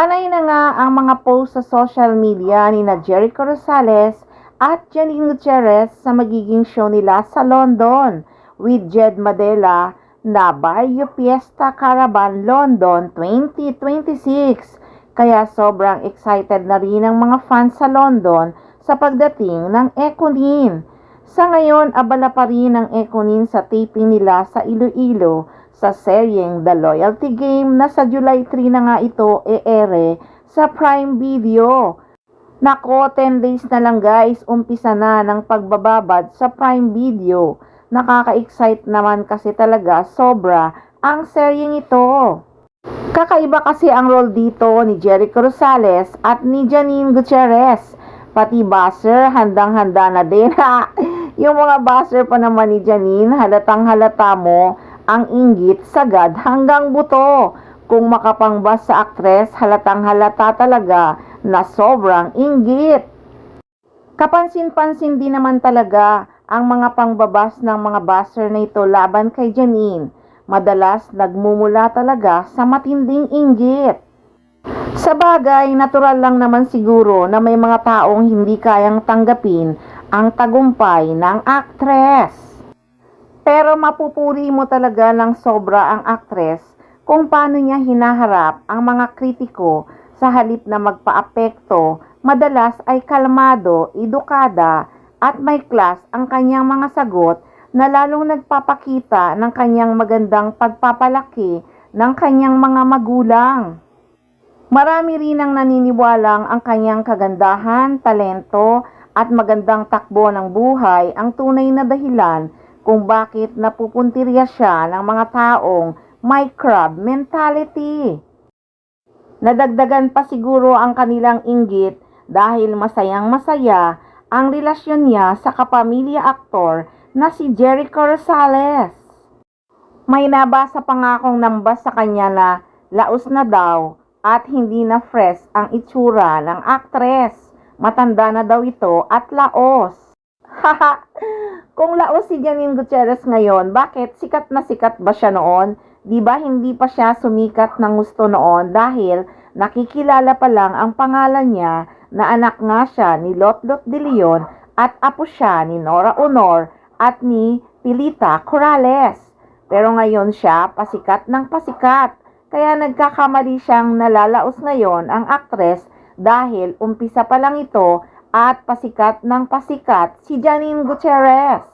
Panay na nga ang mga post sa social media ni na Jericho Rosales at Janine Gutierrez sa magiging show nila sa London with Jed Madela na Barrio Fiesta Caravan London 2026. Kaya sobrang excited na rin ang mga fans sa London sa pagdating ng Econin. Sa ngayon, abala pa rin ang Econin sa taping nila sa Iloilo sa seryeng The Loyalty Game na sa July 3 na nga ito e-ere sa Prime Video. Nako, 10 days na lang guys, umpisa na ng pagbababad sa Prime Video. Nakaka-excite naman kasi talaga sobra ang seryeng ito. Kakaiba kasi ang role dito ni Jericho Rosales at ni Janine Gutierrez. Pati buzzer, handang-handa na din. Yung mga buzzer pa naman ni Janine, halatang halata mo ang inggit sagad hanggang buto. Kung makapangbas sa aktres, halatang halata talaga na sobrang inggit. Kapansin-pansin din naman talaga ang mga pangbabas ng mga buzzer na ito laban kay Janine. Madalas nagmumula talaga sa matinding inggit. Sa bagay, natural lang naman siguro na may mga taong hindi kayang tanggapin ang tagumpay ng aktres. Pero mapupuri mo talaga ng sobra ang aktres kung paano niya hinaharap ang mga kritiko sa halip na magpaapekto, madalas ay kalmado, edukada at may class ang kanyang mga sagot na lalong nagpapakita ng kanyang magandang pagpapalaki ng kanyang mga magulang. Marami rin ang naniniwalang ang kanyang kagandahan, talento at magandang takbo ng buhay ang tunay na dahilan kung bakit napupuntirya siya ng mga taong may crab mentality. Nadagdagan pa siguro ang kanilang inggit dahil masayang masaya ang relasyon niya sa kapamilya aktor na si Jericho Rosales. May nabasa pa nga akong nambas sa kanya na laos na daw at hindi na fresh ang itsura ng aktres. Matanda na daw ito at laos. Haha! Kung laos si Janine Gutierrez ngayon, bakit sikat na sikat ba siya noon? Di ba hindi pa siya sumikat ng gusto noon dahil nakikilala pa lang ang pangalan niya na anak nga siya ni Lotlot de Leon at apo siya ni Nora Honor at ni Pilita Corrales. Pero ngayon siya pasikat ng pasikat. Kaya nagkakamali siyang nalalaos ngayon ang aktres dahil umpisa pa lang ito at pasikat ng pasikat si Janine Gutierrez.